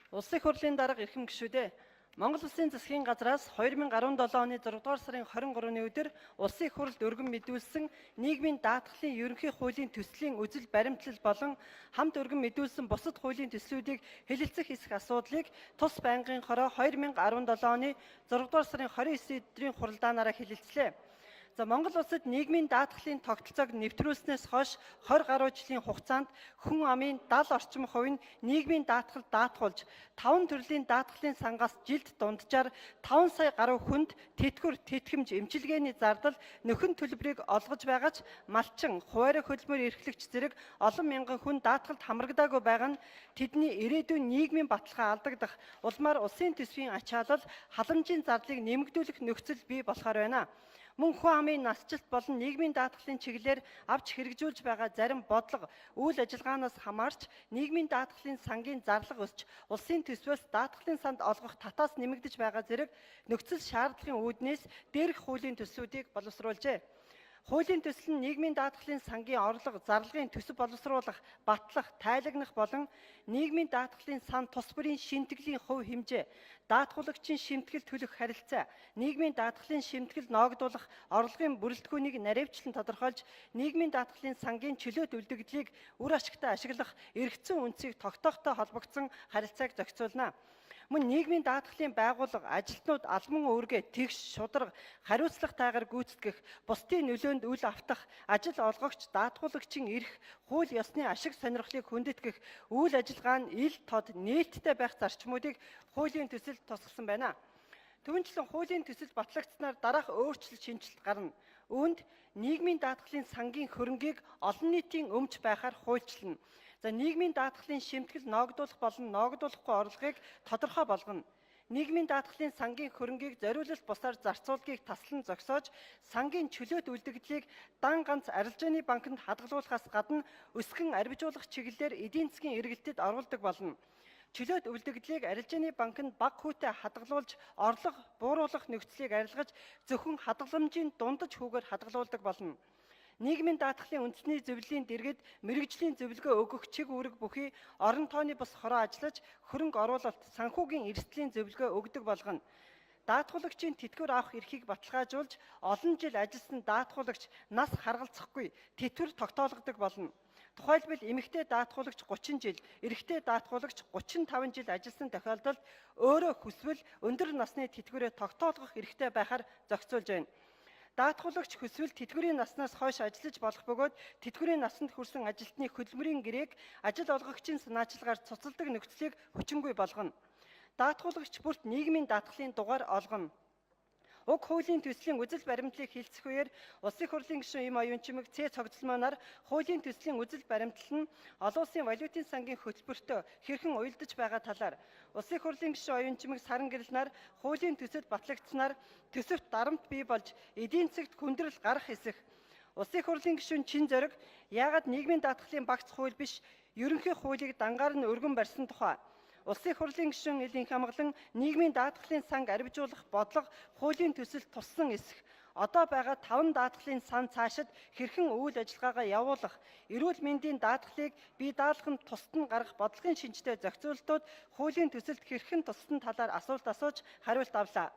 Улсын хурлын дарга эрхэм гишүүдээ Монгол Улсын засгийн газраас 2017 оны 6 дугаар сарын 23-ны өдөр улсын хурлд өргөн мэдүүлсэн нийгмийн даатгалын ерөнхий хуулийн төслийн үзэл баримтлал болон хамт өргөн мэдүүлсэн бусад хуулийн төслүүдийг хэлэлцэх хэсэг асуудлыг тус байнгын хороо 2017 оны 6 дугаар сарын 29 өдрийн хуралдаанаараа хэлэлцлээ. За Монгол улсад нийгмийн даатгалын тогтолцоог нэвтрүүлснээс хойш 20 гаруй жилийн хугацаанд хүн амын 70 орчим хувь нь нийгмийн даатгал даатгуулж 5 төрлийн даатгалын сангаас жилд дунджаар 5 сая гаруй хүнд тэтгэвэр тэтгэмж эмчилгээний зардал нөхөн төлбөрийг олгож байгаа ч малчин хуваарь хөдөлмөр эрхлэгч зэрэг олон мянган хүн даатгалд хамрагдаагүй байгаа нь тэдний ирээдүйн нийгмийн баталгаа алдагдах улмаар улсын төсвийн ачаалал халамжийн зардлыг нэмэгдүүлэх нөхцөл бий болохоор байна. Мөн хүн амын насжилт болон нийгмийн даатгалын чиглэлээр авч хэрэгжүүлж байгаа зарим бодлого, үйл ажиллагаанаас хамаарч нийгмийн даатгалын сангийн зарлага өсч улсын төсвөөс даатгалын санд олгох татаас нэмэгдэж байгаа зэрэг нөхцөл шаардлагын үүднээс дээрх хуулийн төслүүдийг боловсруулжээ. Хуулийн төсөл нь нийгмийн даатгалын сангийн орлого, зарлагын төсөв боловсруулах, батлах, тайлагнах болон нийгмийн даатгалын сан тус бүрийн шинтгэлийн хувь хэмжээ, даатгуулагчийн шимтгэл төлөх харилцаа, нийгмийн даатгалын шимтгэл ноогдуулах орлогын бүрэлдэхүүнийг наривчлан тодорхойлж, нийгмийн даатгалын сангийн чөлөөт үлдэгдлийг үр ашигтай ашиглах эргэцсэн үндсийг тогтоохтой холбогдсон харилцааг зохицуулна. Мөн нийгмийн даатгалын байгууллага, ажилтнууд албан үүргээ тэгш, шударга, хариуцлагатайгаар гүйцэтгэх, бусдын нөлөөнд үл автах, ажил олгогч, даатгуулагчийн эрх, хууль ёсны ашиг сонирхлыг хүндэтгэх, үйл ажиллагаа нь ил тод нээлттэй байх зарчмуудыг хуулийн төсөлд тусгасан байна. Түүнчлэн хуулийн төсөл батлагдсанаар дараах өөрчлөлт шинжилт гарна. Үүнд нийгмийн даатгалын сангийн хөрөнгийг олон нийтийн өмч байхаар хуульчлана. За нийгмийн даатгалын шимтгэл ноогдуулах болон ноогдуулахгүй орлогыг тодорхой болгоно. Нийгмийн даатгалын сангийн хөрөнгийг зориулалт бусаар зарцуулгийг таслан зогсоож, сангийн чөлөөт үлдэгдлийг дан ганц арилжааны банкнд хадгалуулахаас гадна өсгөн арвижуулах чиглэлээр эдийн засгийн эргэлтэд оруулдаг болно. Чөлөөт үлдэгдлийг арилжааны банкнд бага хүүтэй хадгалуулж, орлого бууруулах нөхцөлийг арилгаж, зөвхөн хадгаламжийн дундаж хүүгээр хадгалуулдаг болно. Нийгмийн даатгалын үндэсний зөвлөлийн дэргэд мэрэгжлийн зөвлөгөө өгөх чиг үүрэг бүхий орон тооны бус хороо ажиллаж, хөрөнгө оруулалт, санхүүгийн эрсдлийн зөвлөгөө өгдөг болгоно. Даатгуулагчийн тэтгэвэр авах эрхийг баталгаажуулж, олон жил ажилласан даатгуулагч нас харгалзахгүй тэтгэвэр тогтоологдог болно. Тухайлбал эмэгтэй даатгуулагч 30 жил, эрэгтэй даатгуулагч 35 жил ажилласан тохиолдолд өөрөө хүсвэл өндөр насны тэтгэврээ тогтоолгох эрхтэй байхаар зохицуулж байна. Даатгуулагч хүсвэл тэтгэврийн наснаас хойш ажиллаж болох бөгөөд тэтгэврийн насанд хүрсэн ажилтны хөдөлмөрийн гэрээг ажил олгогчийн санаачилгаар цуцалдаг нөхцөлийг хүчингүй болгоно. Даатгуулагч бүрт нийгмийн даатгалын дугаар олгоно. Уг хуулийн төслийн үзэл баримтлалыг хэлцэх үеэр Улсын хурлын гишүүн Им Оюунчмаг Ц цогцлмооноор хуулийн төслийн үзэл баримтлал нь олон улсын валютын сангийн хөтөлбөртөө хэрхэн уялдаж байгаа талаар Улсын хурлын гишүүн Оюунчмаг саран гэрэлнаар хуулийн төсөл батлагдсанаар төсөвт дарамт бий болж эдийн засгт хүндрэл гарах эсэх. Улсын хурлын гишүүн Чин Зориг яагаад нийгмийн даатгалын багц хууль биш ерөнхий хуулийг дангаар нь өргөн барьсан тухай. Улсын хурлын гишүүн Элийн Хамгалан нийгмийн даатгалын санг арвижуулах бодлого хуулийн төсөлд туссан эсэх. Одоо байгаа 5 даатгалын сан цаашид хэрхэн үйл ажиллагаагаа явуулах, эрүүл мэндийн даатгалыг бие даалганд тусад нь гарах бодлогын шинжтэй зохицуултууд хуулийн төсөлд хэрхэн туссан талаар асуулт асууж хариулт авлаа.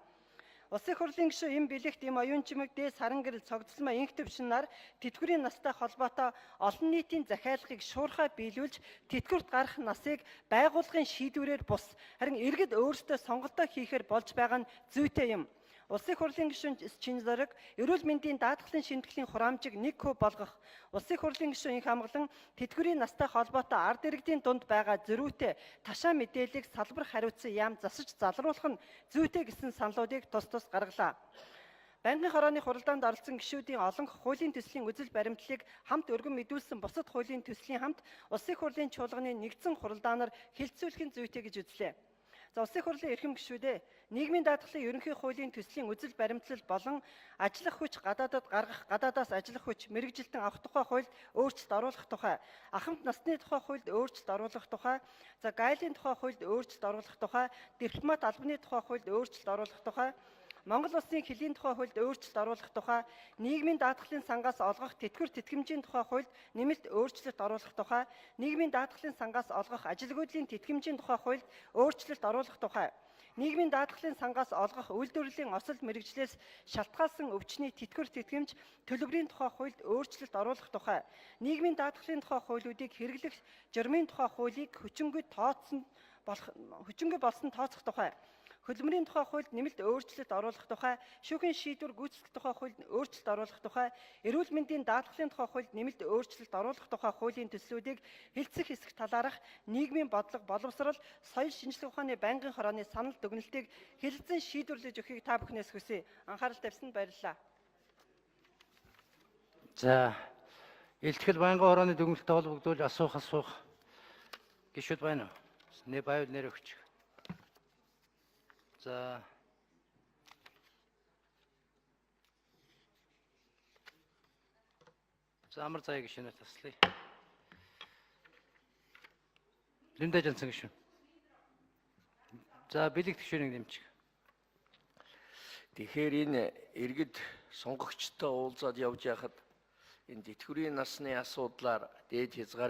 Улсын хурлын гишүүн Им Билэгт Им Оюунчмаг Д саран гэрэл цогцлмоо инх төвшинээр тэтгэврийн настай холбоотой олон нийтийн захиалгыг шуурхай биелүүлж тэтгэврт гарах насыг байгууллагын шийдвэрээр бус харин иргэд өөрсдөө сонголтоо хийхээр болж байгаа нь зүйтэй юм. Улсын хурлын гишүүн Чин Зориг эрүүл мэндийн даатгалын шинтгэлийн хураамжийг 1% болгох, Улсын хурлын гишүүн Инх Хамгалан тэтгэврийн настай холбоотой ард иргэдийн дунд байгаа зөрүүтэй ташаа мэдээллийг салбар хариуцсан яам засаж залруулах нь зүйтэй гэсэн саналуудыг тус гаргалаа. Байнгын хорооны хуралдаанд оролцсон гишүүдийн олон хуулийн төслийн үзэл баримтлалыг хамт өргөн мэдүүлсэн бусад хуулийн төслийн хамт Улсын хурлын чуулганы нэгдсэн хуралдаанаар хэлэлцүүлэхийн зүйтэй гэж үзлээ. За Улсын хурлын эрхэм гишүүдээ нийгмийн даатгалын ерөнхий хуулийн төслийн үзэл баримтлал болон ажиллах хүч гадаадад гаргах, гадаадаас ажиллах хүч мэрэгжилтэн авах тухай хуульд өөрчлөлт оруулах тухай, ахмад насны тухай хуульд өөрчлөлт оруулах тухай, за гайлын тухай хуульд өөрчлөлт оруулах тухай, дипломат албаны тухай хуульд өөрчлөлт оруулах тухай, Монгол Улсын хэлийн тухай хуульд өөрчлөлт оруулах тухай, нийгмийн даатгалын сангаас олгох тэтгэвэр тэтгэмжийн тухай хуульд нэмэлт өөрчлөлт оруулах тухай, нийгмийн даатгалын сангаас олгох ажилгүйдлийн тэтгэмжийн тухай хуульд өөрчлөлт оруулах тухай, нийгмийн даатгалын сангаас олгох үйлдвэрлэлийн осол мэргэжлээс шалтгаалсан өвчний тэтгэвэр тэтгэмж төлбөрийн тухай хуульд өөрчлөлт оруулах тухай, нийгмийн даатгалын тухай хуулиудыг хэрэглэх журмын тухай хуулийг хүчингүй болсон тооцох тухай, хөдөлмөрийн тухай хуульд нэмэлт өөрчлөлт оруулах тухай, шүүхийн шийдвэр гүйцэтгэх тухай хуульд өөрчлөлт оруулах тухай, эрүүл мэндийн даатгалын тухай хуульд нэмэлт өөрчлөлт оруулах тухай хуулийн төслүүдийг хэлцэх хэсэг талаарх нийгмийн бодлого боловсрал, соёл шинжилгээ ухааны байнгын хорооны санал дүгнэлтийг хэлэлцэн шийдвэрлэж өгөхийг та бүхнээс хүсье. Анхаарал тавьсанд баярлалаа. За, илтгэл байнгын хорооны дүгнэлттэй холбогдуулж асуух гишүүд байна уу? Байвал нэр өгч. За. Амар заяа гишүүнээс таслая. Лүндэ Жансан гишүүн. За, бэлэг гишүүнийг нэмчих. Тэгэхээр энэ иргэд сонгогчтой уулзаад явж байхад энэ тэтгэврийн насны асуудлаар дээд хязгаар